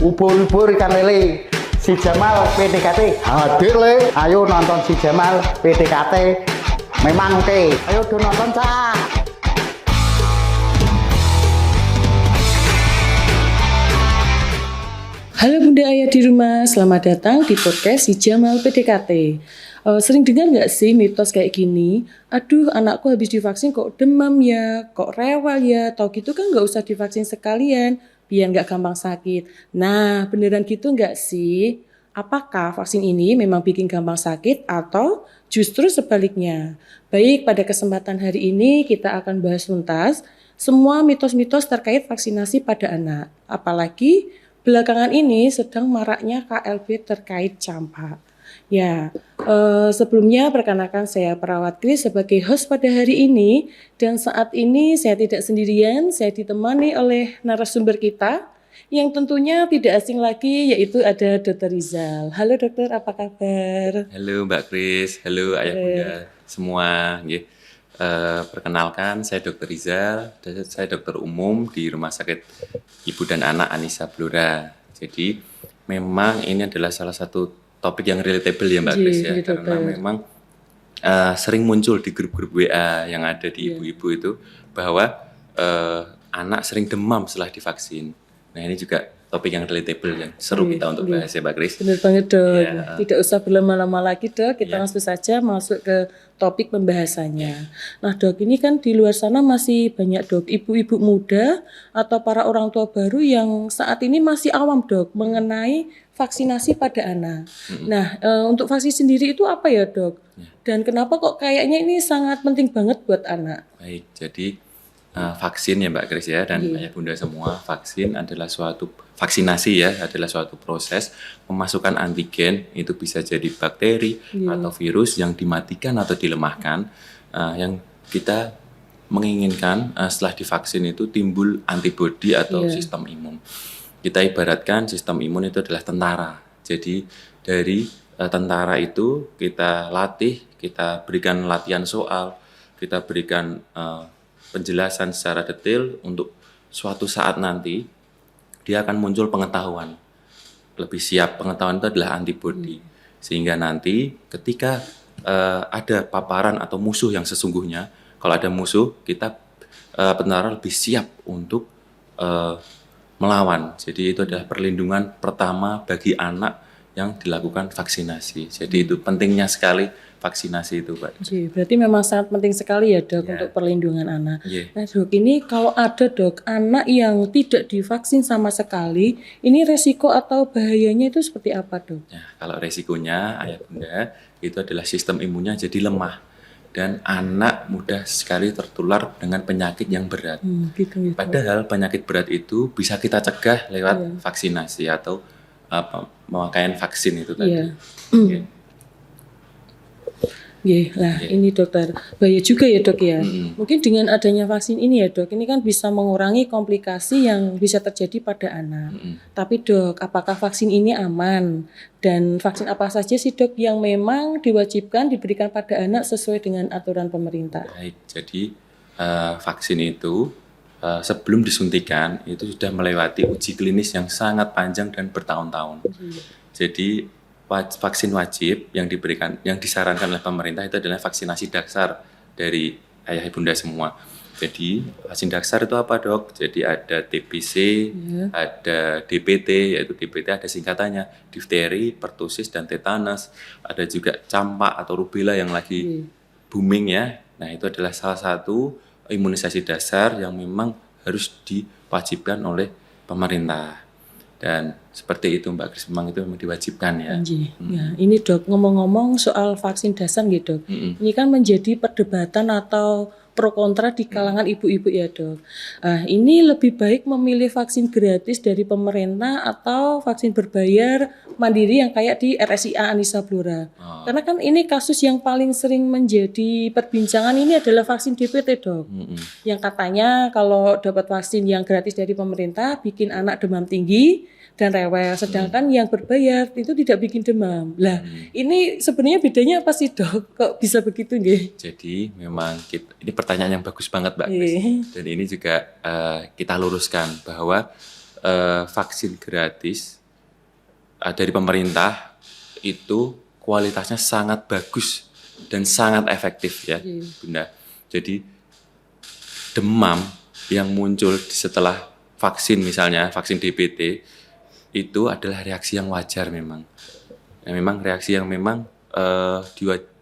Ubur-ubur ikan lele. Si Jamal PDKT hadir le. Ayo nonton si Jamal PDKT. Memang oke. Ayo do nonton cak. Halo Bunda Ayah di rumah, selamat datang di podcast si Jamal PDKT. Sering dengar nggak sih mitos kayak gini? Aduh, anakku habis divaksin kok demam ya, kok rewel ya, tau gitu kan nggak usah divaksin sekalian, biar nggak gampang sakit. Nah, beneran gitu nggak sih? Apakah vaksin ini memang bikin gampang sakit atau justru sebaliknya? Baik, pada kesempatan hari ini kita akan bahas tuntas semua mitos-mitos terkait vaksinasi pada anak. Apalagi belakangan ini sedang maraknya KLB terkait campak. Ya, sebelumnya perkenalkan saya Perawat Kris sebagai host pada hari ini. Dan saat ini saya tidak sendirian, saya ditemani oleh narasumber kita yang tentunya tidak asing lagi, yaitu ada Dr. Rizal. Halo dokter, apa kabar? Halo Mbak Kris, halo Ayah Bunda semua. Perkenalkan, saya Dr. Rizal, saya dokter umum di Rumah Sakit Ibu dan Anak Anissa Blora. Jadi memang ini adalah salah satu topik yang relatable ya Mbak Kris ya, karena memang sering muncul di grup-grup WA yang ada di ibu-ibu itu bahwa anak sering demam setelah divaksin. Nah ini juga topik yang relatable yang seru kita untuk bahas ya Mbak Kris. Benar banget dok, tidak usah berlama-lama lagi dok, kita langsung saja masuk ke topik pembahasannya. Nah dok, ini kan di luar sana masih banyak dok, ibu-ibu muda atau para orang tua baru yang saat ini masih awam dok mengenai vaksinasi pada anak. Nah untuk vaksin sendiri itu apa ya dok? Dan kenapa kok kayaknya ini sangat penting banget buat anak? Baik, jadi vaksin ya Mbak Kris ya dan Ayah Bunda semua, vaksin adalah vaksinasi ya adalah suatu proses memasukkan antigen, itu bisa jadi bakteri atau virus yang dimatikan atau dilemahkan, yang kita menginginkan setelah divaksin itu timbul antibodi atau sistem imun. Kita ibaratkan sistem imun itu adalah tentara. Jadi dari tentara itu kita latih, kita berikan latihan soal, kita berikan penjelasan secara detail untuk suatu saat nanti dia akan muncul pengetahuan. Lebih siap, pengetahuan itu adalah antibodi. Sehingga nanti ketika ada paparan atau musuh yang sesungguhnya, kalau ada musuh kita tentara lebih siap untuk melawan. Jadi itu adalah perlindungan pertama bagi anak yang dilakukan vaksinasi. Jadi itu pentingnya sekali vaksinasi itu Pak. Berarti memang sangat penting sekali ya dok untuk perlindungan anak. Nah dok, ini kalau ada dok anak yang tidak divaksin sama sekali, ini resiko atau bahayanya itu seperti apa dok? Nah, kalau resikonya Ayah Bunda itu adalah sistem imunnya jadi lemah dan anak mudah sekali tertular dengan penyakit yang berat. Gitu. Padahal penyakit berat itu bisa kita cegah lewat vaksinasi atau pemakaian vaksin itu tadi. Ini dokter, bahaya juga ya dok ya. Mungkin dengan adanya vaksin ini ya dok, ini kan bisa mengurangi komplikasi yang bisa terjadi pada anak. Tapi dok, apakah vaksin ini aman? Dan vaksin apa saja sih dok yang memang diwajibkan diberikan pada anak sesuai dengan aturan pemerintah? Baik, jadi vaksin itu sebelum disuntikan itu sudah melewati uji klinis yang sangat panjang dan bertahun-tahun. Jadi vaksin wajib yang diberikan, yang disarankan oleh pemerintah itu adalah vaksinasi dasar dari ayah bunda semua. Jadi vaksin dasar itu apa dok? Jadi ada TBC, ada DPT, yaitu DPT ada singkatannya, difteri, pertusis, dan tetanus. Ada juga campak atau rubella yang lagi booming ya. Nah itu adalah salah satu imunisasi dasar yang memang harus diwajibkan oleh pemerintah. Dan seperti itu Mbak Kris, memang itu memang diwajibkan ya. Ya, ini dok, ngomong-ngomong soal vaksin dasar gitu dok, ini kan menjadi perdebatan atau pro kontra di kalangan ibu-ibu ya dok. Ini lebih baik memilih vaksin gratis dari pemerintah atau vaksin berbayar mandiri yang kayak di RSIA Anissa Blora. Karena kan ini kasus yang paling sering menjadi perbincangan ini adalah vaksin DPT dok. Yang katanya kalau dapat vaksin yang gratis dari pemerintah bikin anak demam tinggi dan rewel, sedangkan yang berbayar itu tidak bikin demam. Lah, ini sebenarnya bedanya apa sih dok? Kok bisa begitu nggih? Jadi memang ini pertanyaan yang bagus banget Mbak Kris. Dan ini juga kita luruskan bahwa vaksin gratis dari pemerintah itu kualitasnya sangat bagus dan sangat efektif ya, Bunda. Jadi demam yang muncul setelah vaksin, misalnya vaksin DPT, itu adalah reaksi yang wajar memang. Memang reaksi yang memang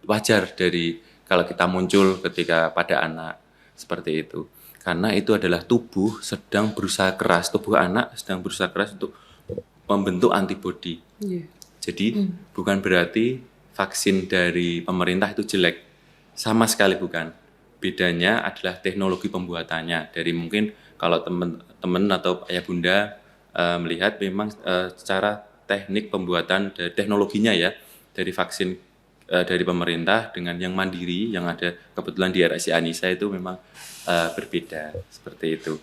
wajar dari kalau kita muncul ketika pada anak seperti itu. Karena itu adalah tubuh anak sedang berusaha keras untuk membentuk antibodi. Jadi bukan berarti vaksin dari pemerintah itu jelek, sama sekali bukan. Bedanya adalah teknologi pembuatannya. Dari mungkin kalau teman-teman atau ayah bunda melihat memang secara teknik pembuatan teknologinya ya dari vaksin dari pemerintah dengan yang mandiri yang ada kebetulan di RSI Anissa itu memang berbeda seperti itu.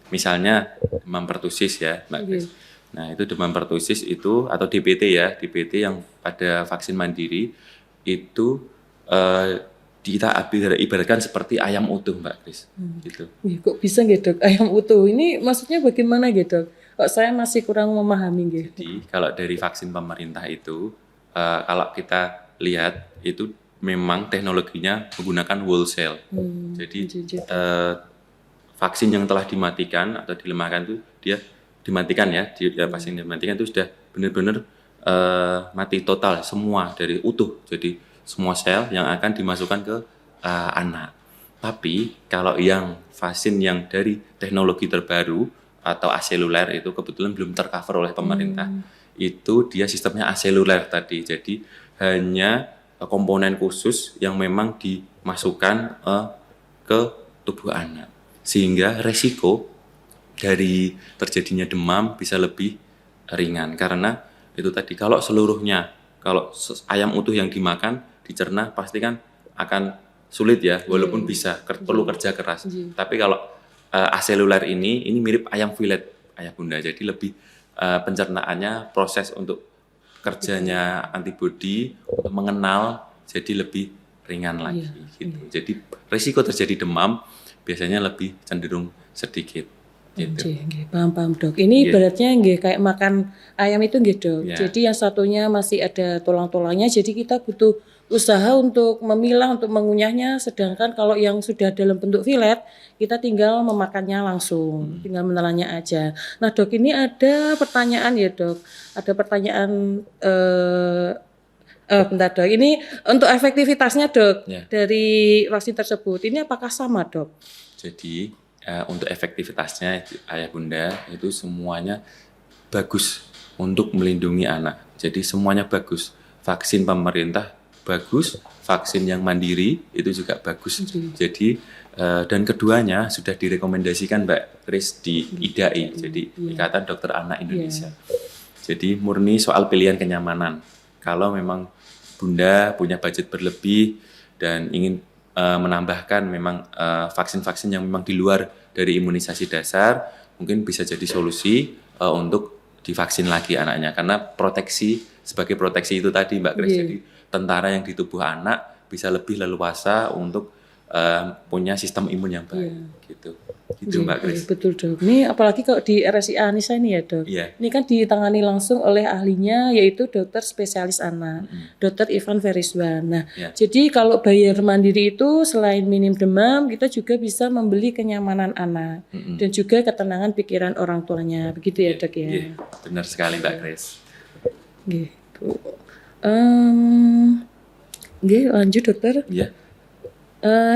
Misalnya demam pertusis ya, Mbak Kris. Nah, itu demam pertusis itu atau DPT ya, DPT yang pada vaksin mandiri itu kita ibaratkan seperti ayam utuh, Mbak Kris. Gitu. Kok bisa gitu, ayam utuh? Ini maksudnya bagaimana gitu? Kok saya masih kurang memahami gitu. Jadi, kalau dari vaksin pemerintah itu, kalau kita lihat itu memang teknologinya menggunakan whole cell. Jadi, vaksin yang telah dimatikan atau dilemahkan itu dia dimatikan ya, vaksin dimatikan itu sudah benar-benar mati total semua dari utuh. Jadi semua sel yang akan dimasukkan ke anak. Tapi kalau yang vaksin yang dari teknologi terbaru atau aseluler itu kebetulan belum tercover oleh pemerintah. Itu dia sistemnya aseluler tadi. Jadi hanya komponen khusus yang memang dimasukkan ke tubuh anak. Sehingga resiko dari terjadinya demam bisa lebih ringan karena itu tadi kalau seluruhnya kalau ayam utuh yang dimakan dicerna pasti kan akan sulit ya walaupun bisa perlu kerja keras. Tapi kalau aseluler ini mirip ayam filet ayah bunda, jadi lebih pencernaannya proses untuk kerjanya antibodi untuk mengenal jadi lebih ringan lagi gitu. Jadi risiko terjadi demam biasanya lebih cenderung sedikit. Gitu. Paham dok. Ini ibaratnya kayak makan ayam itu dok. Jadi yang satunya masih ada tulang-tulangnya, jadi kita butuh usaha untuk memilah, untuk mengunyahnya. Sedangkan kalau yang sudah dalam bentuk filet, kita tinggal memakannya langsung, tinggal menelannya aja. Nah dok, ini ada pertanyaan ya dok. Ada pertanyaan, bentar dok. Ini untuk efektivitasnya dok dari vaksin tersebut. Ini apakah sama dok? Jadi untuk efektivitasnya ayah bunda itu semuanya bagus untuk melindungi anak. Jadi semuanya bagus. Vaksin pemerintah bagus, vaksin yang mandiri itu juga bagus. Jadi dan keduanya sudah direkomendasikan Mbak Kris di IDAI, jadi Ikatan Dokter Anak Indonesia. Jadi murni soal pilihan kenyamanan. Kalau memang bunda punya budget berlebih dan ingin menambahkan memang vaksin-vaksin yang memang di luar dari imunisasi dasar mungkin bisa jadi solusi untuk divaksin lagi anaknya karena sebagai proteksi itu tadi Mbak Kris. Jadi tentara yang di tubuh anak bisa lebih leluasa untuk punya sistem imun yang baik gitu Mbak Kris. Betul dok. Ini apalagi kalau di RSI Anissa ini ya dok. Ini kan ditangani langsung oleh ahlinya yaitu dokter spesialis anak, Dr. Ivan Feriswan. Nah, jadi kalau bayar mandiri itu selain minim demam, kita juga bisa membeli kenyamanan anak dan juga ketenangan pikiran orang tuanya. Begitu ya dok ya. Benar sekali Mbak Kris. Gitu. Lanjut dokter.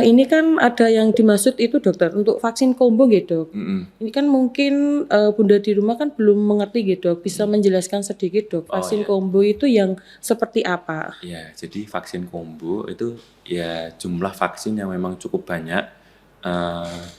Ini kan ada yang dimaksud itu dokter untuk vaksin combo gitu. Ini kan mungkin bunda di rumah kan belum mengerti gitu. Bisa menjelaskan sedikit dok vaksin combo itu yang seperti apa? Ya, jadi vaksin combo itu ya jumlah vaksin yang memang cukup banyak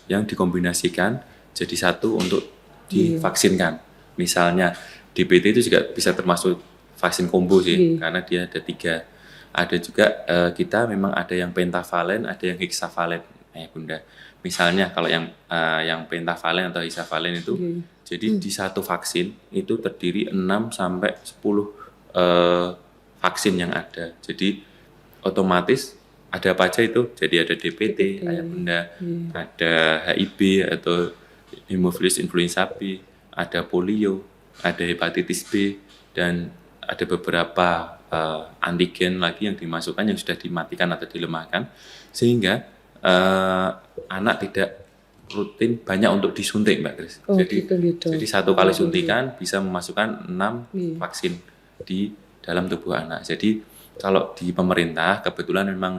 yang dikombinasikan jadi satu untuk divaksinkan. Misalnya DPT itu juga bisa termasuk vaksin combo sih karena dia ada 3. Ada juga kita memang ada yang pentavalen, ada yang hexavalen bunda. Misalnya kalau yang pentavalen atau hexavalen itu jadi di satu vaksin itu terdiri 6 sampai 10 vaksin yang ada. Jadi otomatis ada apa aja itu. Jadi ada DPT ayah bunda, ada HIB atau hemofilis influenza B, ada polio, ada hepatitis B, dan ada beberapa antigen lagi yang dimasukkan yang sudah dimatikan atau dilemahkan, sehingga anak tidak rutin banyak untuk disuntik, Mbak Kris. Oh, Jadi gitu. jadi satu kali suntikan bisa memasukkan 6 vaksin di dalam tubuh anak. Jadi kalau di pemerintah kebetulan memang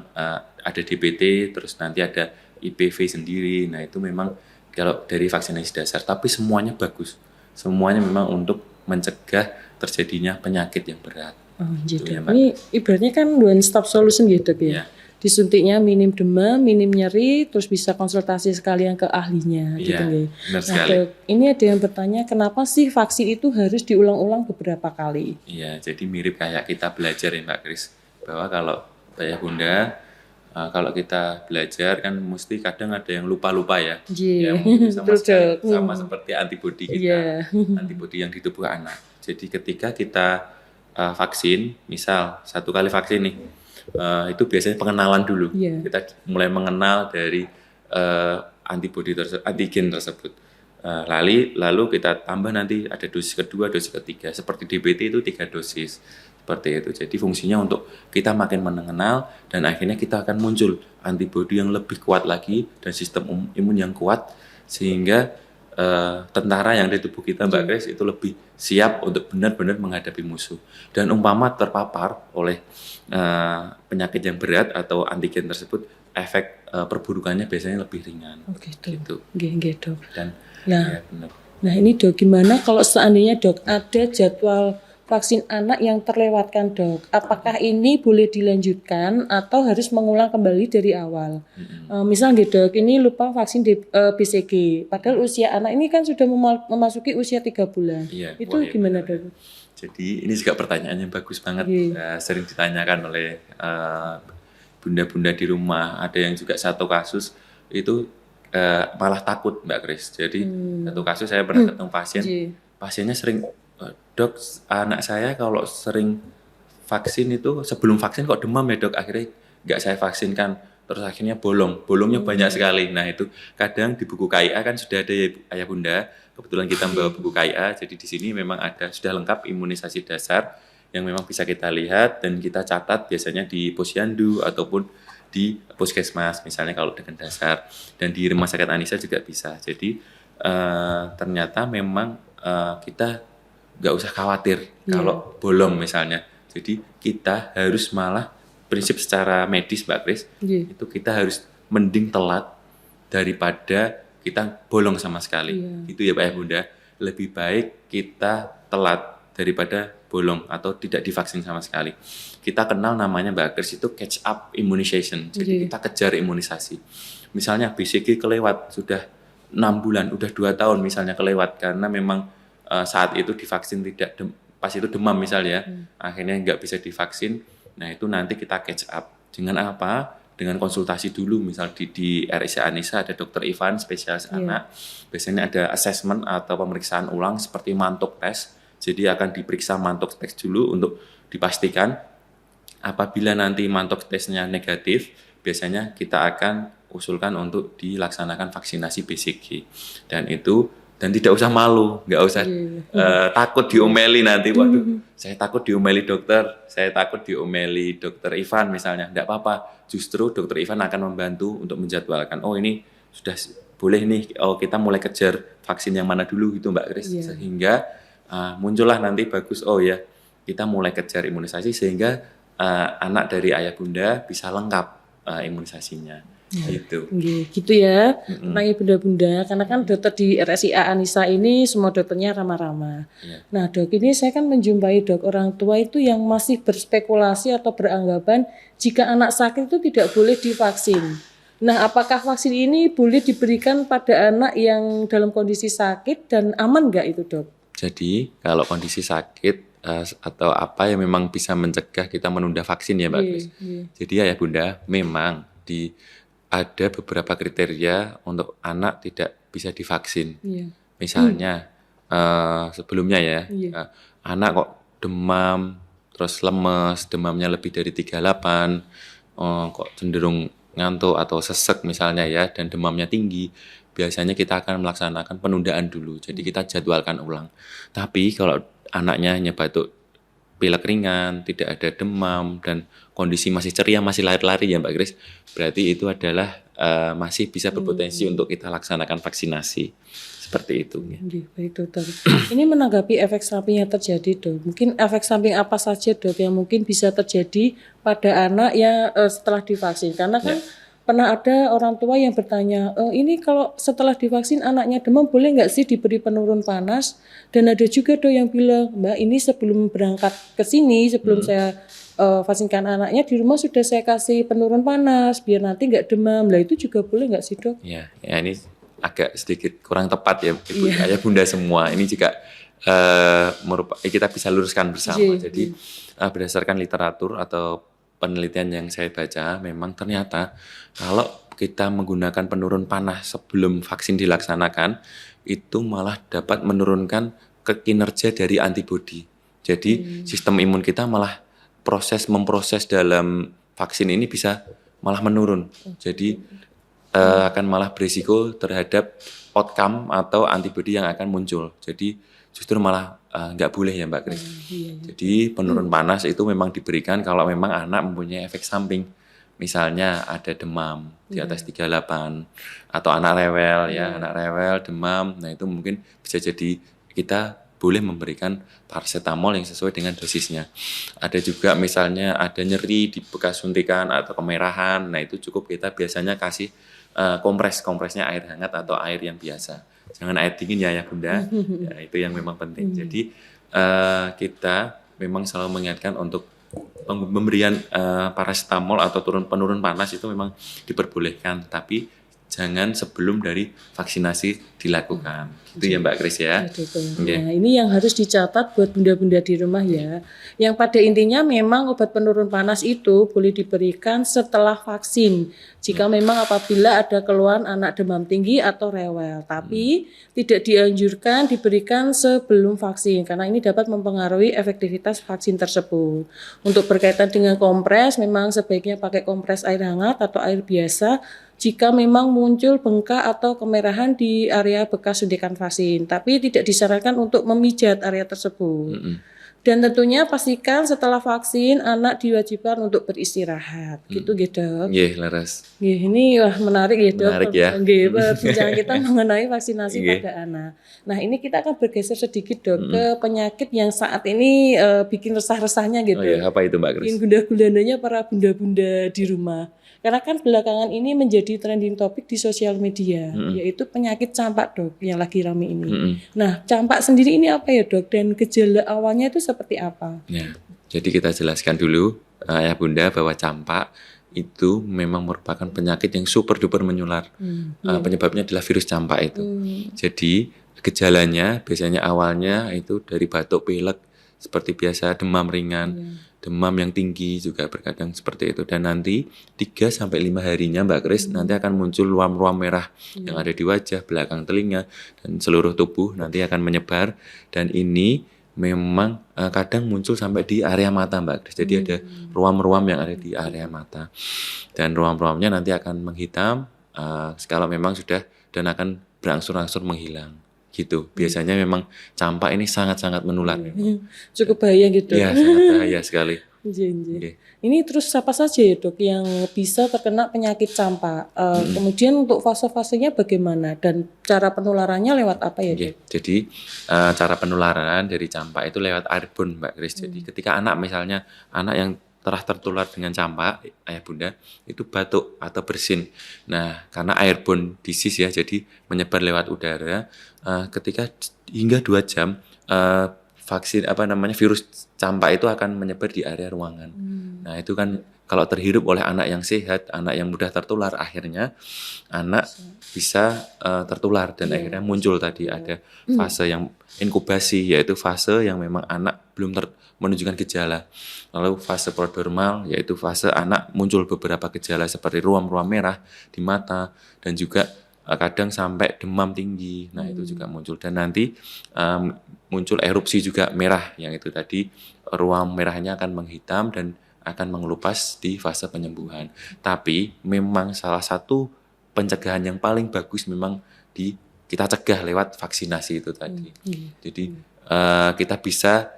ada DPT, terus nanti ada IPV sendiri. Nah itu memang kalau dari vaksinasi dasar, tapi semuanya bagus. Semuanya memang untuk mencegah terjadinya penyakit yang berat. Oh, Gitu jadi ya, Mbak. ini ibaratnya kan one stop solution gitu ya. Iya. Disuntiknya minim demam, minim nyeri, terus bisa konsultasi sekalian ke ahlinya gitu Iya, nggih. benar Nah, sekali. Dok, ini ada yang bertanya kenapa sih vaksin itu harus diulang-ulang beberapa kali? Iya, jadi mirip kayak kita belajar ya Mbak Kris, bahwa kalau ayah bunda, kalau kita belajar kan mesti kadang ada yang lupa-lupa ya. Iya, Ya mungkin sama betul, Dok. sama seperti antibodi kita, Iya. antibodi yang di tubuh anak. Jadi ketika kita vaksin, misal 1 kali vaksin nih, itu biasanya pengenalan dulu. Iya. Kita mulai mengenal dari antigen tersebut. Lalu kita tambah nanti ada dosis kedua, dosis ketiga. Seperti DBT itu 3 dosis. Seperti itu. Jadi fungsinya untuk kita makin mengenal dan akhirnya kita akan muncul antibodi yang lebih kuat lagi dan sistem imun yang kuat sehingga tentara yang di tubuh kita Mbak Grace itu lebih siap untuk benar-benar menghadapi musuh. Dan umpama terpapar oleh penyakit yang berat atau antigen tersebut, efek perburukannya biasanya lebih ringan. Oh gitu. Gitu. Nggih, Dok. Dan Nah, ya benar. Nah ini Dok, gimana kalau seandainya Dok ada jadwal vaksin anak yang terlewatkan Dok? Apakah ini boleh dilanjutkan atau harus mengulang kembali dari awal? Misal nih Dok, ini lupa vaksin BCG, padahal usia anak ini kan sudah memasuki usia 3 bulan. Iya, Itu wah, iya, gimana benar. Dok? Jadi ini juga pertanyaan yang bagus banget. Iya. Sering ditanyakan oleh bunda-bunda di rumah. Ada yang juga satu kasus itu malah takut Mbak Kris. Jadi satu kasus saya pernah ketemu pasien, Iya. pasiennya sering, dok anak saya kalau sering vaksin itu sebelum vaksin kok demam ya dok, akhirnya nggak saya vaksinkan, terus akhirnya bolongnya banyak sekali. Nah itu kadang di buku KIA kan sudah ada ya ayah bunda, kebetulan kita membawa buku KIA, jadi di sini memang ada sudah lengkap imunisasi dasar yang memang bisa kita lihat dan kita catat biasanya di posyandu ataupun di puskesmas misalnya kalau dengan dasar, dan di rumah sakit Anissa juga bisa. Jadi ternyata memang kita nggak usah khawatir kalau bolong misalnya. Jadi kita harus malah prinsip secara medis Mbak Kris, itu kita harus mending telat daripada kita bolong sama sekali. Itu ya Pak ya Bunda. Lebih baik kita telat daripada bolong atau tidak divaksin sama sekali. Kita kenal namanya Mbak Kris itu catch up immunization. Jadi kita kejar imunisasi. Misalnya BCG kelewat sudah 6 bulan, udah 2 tahun misalnya kelewat karena memang saat itu divaksin tidak pas itu demam misalnya, akhirnya nggak bisa divaksin. Nah itu nanti kita catch up dengan apa? Dengan konsultasi dulu, misal di RSC Anissa ada Dr. Ivan spesialis anak. Biasanya ada assessment atau pemeriksaan ulang seperti mantuk tes. Jadi akan diperiksa mantuk tes dulu untuk dipastikan. Apabila nanti mantuk tesnya negatif, biasanya kita akan usulkan untuk dilaksanakan vaksinasi BCG. Dan tidak usah malu, nggak usah takut diomeli nanti. Waduh, saya takut diomeli dokter, saya takut diomeli dokter Ivan misalnya. Nggak apa-apa, justru dokter Ivan akan membantu untuk menjadwalkan. Oh ini sudah boleh nih, oh kita mulai kejar vaksin yang mana dulu gitu Mbak Kris. Sehingga muncullah nanti bagus, oh ya kita mulai kejar imunisasi sehingga anak dari ayah bunda bisa lengkap imunisasinya. Gitu ya, tentang bunda-bunda, karena kan dokter di RSIA Anissa ini semua dokternya ramah-ramah. Nah dok, ini saya kan menjumpai dok orang tua itu yang masih berspekulasi atau beranggapan jika anak sakit itu tidak boleh divaksin. Nah apakah vaksin ini boleh diberikan pada anak yang dalam kondisi sakit dan aman nggak itu dok? Jadi kalau kondisi sakit atau apa yang memang bisa mencegah kita menunda vaksin ya Mbak Kris. Jadi ayah bunda memang ada beberapa kriteria untuk anak tidak bisa divaksin. Misalnya sebelumnya ya, anak kok demam, terus lemes, demamnya lebih dari 38, kok cenderung ngantuk atau sesek misalnya ya, dan demamnya tinggi. biasanya kita akan melaksanakan penundaan dulu. Jadi kita jadwalkan ulang. Tapi kalau anaknya hanya batuk pilek ringan, tidak ada demam, dan kondisi masih ceria, masih lari-lari ya Mbak Grace, berarti itu adalah masih bisa berpotensi untuk kita laksanakan vaksinasi. Seperti itu. Ya. Baik dokter. Ini menanggapi efek samping yang terjadi dok. Mungkin efek samping apa saja dok yang mungkin bisa terjadi pada anak yang setelah divaksin? Karena kan pernah ada orang tua yang bertanya, ini kalau setelah divaksin anaknya demam boleh nggak sih diberi penurun panas? Dan ada juga dok yang bilang, Mbak ini sebelum berangkat ke sini, sebelum saya vaksinkan anaknya di rumah sudah saya kasih penurun panas biar nanti nggak demam. Lah itu juga boleh nggak sih dok? Ya ini agak sedikit kurang tepat ya Ibu ayah bunda semua. Ini juga kita bisa luruskan bersama. Jadi berdasarkan literatur atau penelitian yang saya baca, memang ternyata kalau kita menggunakan penurun panas sebelum vaksin dilaksanakan, itu malah dapat menurunkan kinerja dari antibodi. Jadi sistem imun kita malah memproses dalam vaksin ini bisa malah menurun. Jadi akan malah berisiko terhadap outcome atau antibodi yang akan muncul. Jadi justru malah nggak boleh ya Mbak Kris. Jadi penurun panas itu memang diberikan kalau memang anak mempunyai efek samping. Misalnya ada demam di atas 38 atau anak rewel, demam. Nah itu mungkin bisa jadi kita boleh memberikan paracetamol yang sesuai dengan dosisnya. Ada juga misalnya ada nyeri di bekas suntikan atau kemerahan. Nah itu cukup kita biasanya kasih kompresnya air hangat atau air yang biasa. Jangan air dingin ya bunda. Ya, itu yang memang penting. Jadi kita memang selalu mengingatkan untuk pemberian paracetamol atau penurun panas itu memang diperbolehkan, tapi jangan sebelum dari vaksinasi dilakukan. Itu ya Mbak Kris ya. Nah, ini yang harus dicatat buat bunda-bunda di rumah ya. Yang pada intinya memang obat penurun panas itu boleh diberikan setelah vaksin. Jika memang apabila ada keluhan anak demam tinggi atau rewel. Tapi tidak dianjurkan diberikan sebelum vaksin karena ini dapat mempengaruhi efektivitas vaksin tersebut. Untuk berkaitan dengan kompres, memang sebaiknya pakai kompres air hangat atau air biasa jika memang muncul bengkak atau kemerahan di area bekas suntikan vaksin, tapi tidak disarankan untuk memijat area tersebut. Dan tentunya pastikan setelah vaksin anak diwajibkan untuk beristirahat. Gitu Dok. Iya, laras. Ini wah menarik ya Dok. Menarik ya. Perbincangan kita mengenai vaksinasi pada anak. Nah, ini kita akan bergeser sedikit Dok ke penyakit yang saat ini bikin resah-resahnya gitu. Oh iya, apa itu Mbak Kris? Bikin gundah-gulandanya para bunda-bunda di rumah. Karena kan belakangan ini menjadi trending topik di sosial media, yaitu penyakit campak Dok yang lagi rame ini. Nah, campak sendiri ini apa ya Dok? Dan gejala awalnya itu seperti apa? Ya, jadi kita jelaskan dulu ya Bunda bahwa campak itu memang merupakan penyakit yang super duper menular. Penyebabnya adalah virus campak itu. Jadi gejalanya biasanya awalnya itu dari batuk pilek seperti biasa, demam ringan. Demam yang tinggi juga berkadang seperti itu, dan nanti 3-5 harinya Mbak Kris nanti akan muncul ruam-ruam merah yang ada di wajah, belakang telinga, dan seluruh tubuh nanti akan menyebar, dan ini memang kadang muncul sampai di area mata Mbak Kris. Jadi ada ruam-ruam yang ada di area mata, dan ruam-ruamnya nanti akan menghitam kalau memang sudah, dan akan berangsur-angsur menghilang. Gitu. Biasanya memang campak ini sangat-sangat menular. Cukup bahaya gitu. Iya, sangat bahaya sekali. Ini terus siapa saja ya Dok yang bisa terkena penyakit campak? Kemudian untuk fase-fasenya bagaimana dan cara penularannya lewat apa ya Dok? Jadi cara penularan dari campak itu lewat airborne Mbak Kris. Jadi ketika misalnya anak yang telah tertular dengan campak, ayah bunda, itu batuk atau bersin. Nah, karena airborne disease ya, jadi menyebar lewat udara. Ketika hingga 2 jam, virus campak itu akan menyebar di area ruangan. Nah, itu kan kalau terhirup oleh anak yang sehat, anak yang mudah tertular, akhirnya anak bisa tertular, dan akhirnya muncul tadi ada fase yang inkubasi, yaitu fase yang memang anak belum menunjukkan gejala. Lalu fase prodromal, yaitu fase anak muncul beberapa gejala seperti ruam-ruam merah di mata, dan juga kadang sampai demam tinggi. Nah, itu juga muncul, dan nanti muncul erupsi juga merah, yang itu tadi ruam merahnya akan menghitam dan akan mengelupas di fase penyembuhan. Tapi memang salah satu pencegahan yang paling bagus memang kita cegah lewat vaksinasi itu tadi. Jadi kita bisa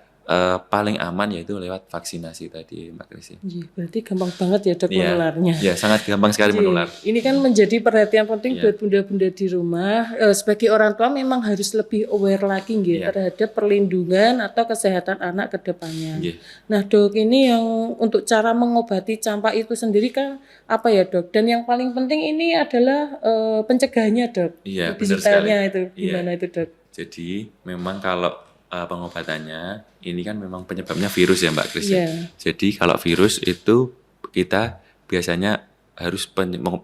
paling aman yaitu lewat vaksinasi tadi, Mbak Kris. Iya, berarti gampang banget ya dok Iya, menularnya. ya sangat gampang sekali Iya, menular. ini kan menjadi perhatian penting Iya. buat bunda-bunda di rumah. Sebagai orang tua memang harus lebih aware lagi gitu, Iya. terhadap perlindungan atau kesehatan anak ke depannya. Iya. Nah dok, ini yang untuk cara mengobati campak itu sendiri kan apa ya dok? Dan yang paling penting ini adalah pencegahannya dok. Iya, benar Digitalnya sekali. itu Iya. gimana itu dok? Jadi memang kalau pengobatannya ini kan memang penyebabnya virus ya Mbak Kris. Ya. Iya. Jadi kalau virus itu kita biasanya harus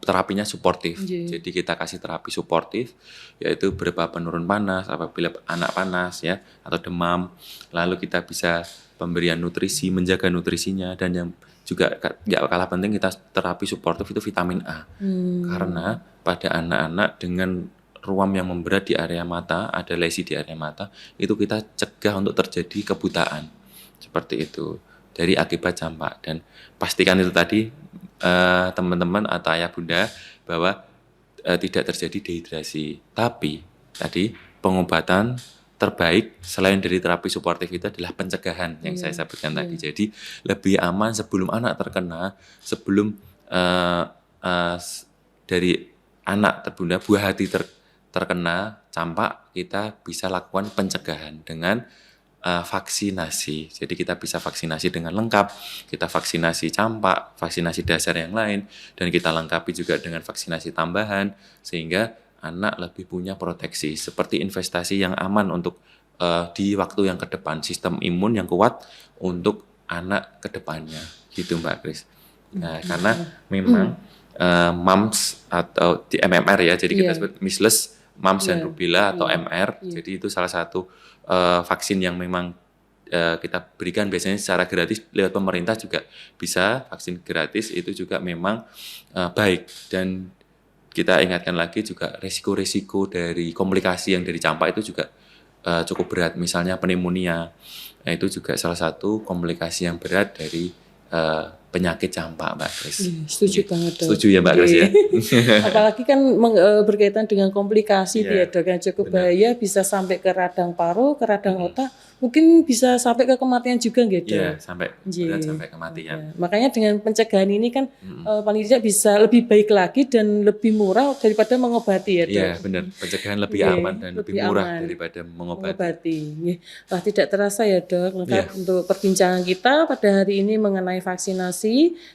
terapinya suportif. Iya. Jadi kita kasih terapi suportif yaitu berupa penurun panas apabila anak panas ya atau demam. Lalu kita bisa pemberian nutrisi, menjaga nutrisinya, dan yang juga gak kalah penting kita terapi suportif itu vitamin A. Karena pada anak-anak dengan ruam yang memberat di area mata, ada lesi di area mata, itu kita cegah untuk terjadi kebutaan. Seperti itu. Dari akibat campak. Dan pastikan itu tadi teman-teman atau ayah bunda bahwa tidak terjadi dehidrasi. Tapi tadi pengobatan terbaik selain dari terapi suportif itu adalah pencegahan yang saya sebutkan tadi. Jadi lebih aman sebelum anak terkena, sebelum dari anak terbunda, buah hati terkena campak, kita bisa lakukan pencegahan dengan vaksinasi. Jadi kita bisa vaksinasi dengan lengkap, kita vaksinasi campak, vaksinasi dasar yang lain, dan kita lengkapi juga dengan vaksinasi tambahan, sehingga anak lebih punya proteksi, seperti investasi yang aman untuk di waktu yang ke depan, sistem imun yang kuat untuk anak ke depannya, gitu Mbak Kris. Nah, karena memang mumps atau di MMR ya, jadi kita sebut measles, mumps dan rubella atau MR. Jadi itu salah satu vaksin yang memang kita berikan biasanya secara gratis lewat pemerintah juga bisa. Vaksin gratis itu juga memang baik, dan kita ingatkan lagi juga resiko-resiko dari komplikasi yang dari campak itu juga cukup berat. Misalnya pneumonia, nah itu juga salah satu komplikasi yang berat dari penyakit campak, Mbak Kris. Setuju banget dok. Setuju ya Mbak Kris ya. Apalagi kan berkaitan dengan komplikasi dia dok yang cukup bahaya, bisa sampai ke radang paru, ke radang otak, mungkin bisa sampai ke kematian juga gitu. Iya, sampai kematian. Makanya dengan pencegahan ini kan paling tidak bisa lebih baik lagi dan lebih murah daripada mengobati ya dok. Iya benar, pencegahan lebih aman dan lebih murah daripada mengobati. Wah, tidak terasa ya dok, lengkap untuk perbincangan kita pada hari ini mengenai vaksinasi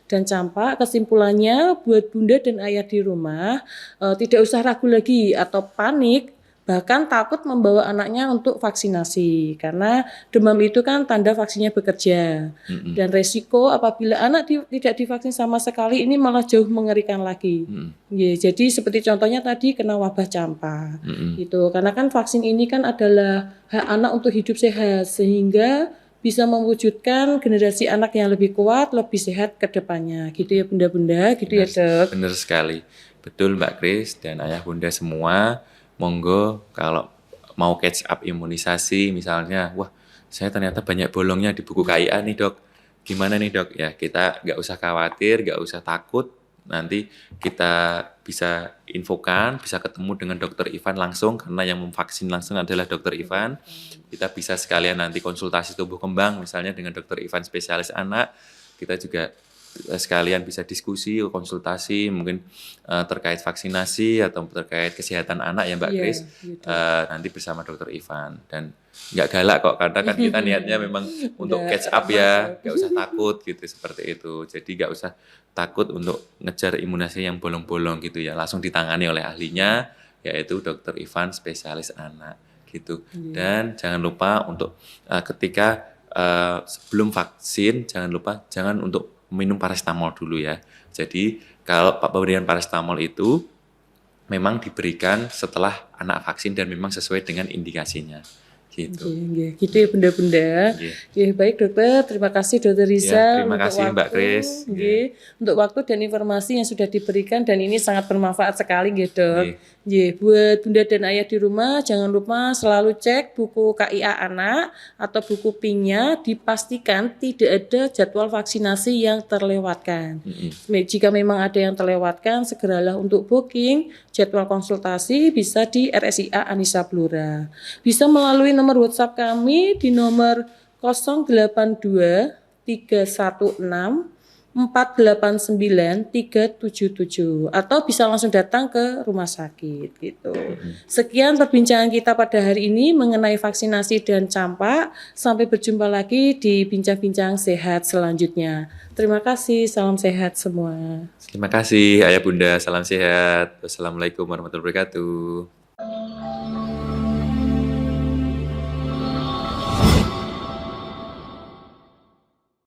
dan campak. Kesimpulannya buat bunda dan ayah di rumah tidak usah ragu lagi atau panik, bahkan takut membawa anaknya untuk vaksinasi, karena demam itu kan tanda vaksinnya bekerja. Dan resiko apabila anak tidak divaksin sama sekali ini malah jauh mengerikan lagi. Ya, jadi seperti contohnya tadi kena wabah campak gitu, karena kan vaksin ini kan adalah hak anak untuk hidup sehat, sehingga bisa mewujudkan generasi anak yang lebih kuat, lebih sehat ke depannya. Gitu ya bunda-bunda, gitu ya dok. Benar sekali. Betul Mbak Kris dan ayah bunda semua, monggo kalau mau catch up imunisasi misalnya, wah saya ternyata banyak bolongnya di buku KIA nih dok. Gimana nih dok? Ya kita nggak usah khawatir, nggak usah takut. Nanti kita bisa infokan, bisa ketemu dengan Dokter Ivan langsung, karena yang memvaksin langsung adalah Dokter Ivan. Kita bisa sekalian nanti konsultasi tumbuh kembang misalnya dengan Dokter Ivan spesialis anak. Kita juga sekalian bisa diskusi, konsultasi mungkin terkait vaksinasi atau terkait kesehatan anak ya Mbak Kris. Nanti bersama Dokter Ivan. Dan nggak galak kok, karena kan kita niatnya memang untuk catch up ya, nggak usah takut gitu, seperti itu. Jadi nggak usah takut untuk ngejar imunisasi yang bolong-bolong gitu ya, langsung ditangani oleh ahlinya, yaitu Dokter Ivan spesialis anak gitu. Dan jangan lupa untuk ketika sebelum vaksin jangan untuk minum paracetamol dulu ya. Jadi kalau pemberian paracetamol itu memang diberikan setelah anak vaksin dan memang sesuai dengan indikasinya. Gitu. Gitu ya bunda-bunda. Baik dokter, terima kasih dokter Riza. Terima kasih Mbak Kris. Untuk waktu dan informasi yang sudah diberikan, dan ini sangat bermanfaat sekali dok. Buat bunda dan ayah di rumah jangan lupa selalu cek buku KIA anak atau buku PIN-nya, dipastikan tidak ada jadwal vaksinasi yang terlewatkan. Jika memang ada yang terlewatkan, segeralah untuk booking jadwal konsultasi bisa di RSIA Anissa Blora. Bisa melalui nomor WhatsApp kami di nomor 082 316 489 377 atau bisa langsung datang ke rumah sakit gitu. Sekian perbincangan kita pada hari ini mengenai vaksinasi dan campak. Sampai berjumpa lagi di bincang-bincang sehat selanjutnya. Terima kasih, salam sehat semua. Terima kasih Ayah Bunda, salam sehat. Wassalamualaikum warahmatullahi wabarakatuh.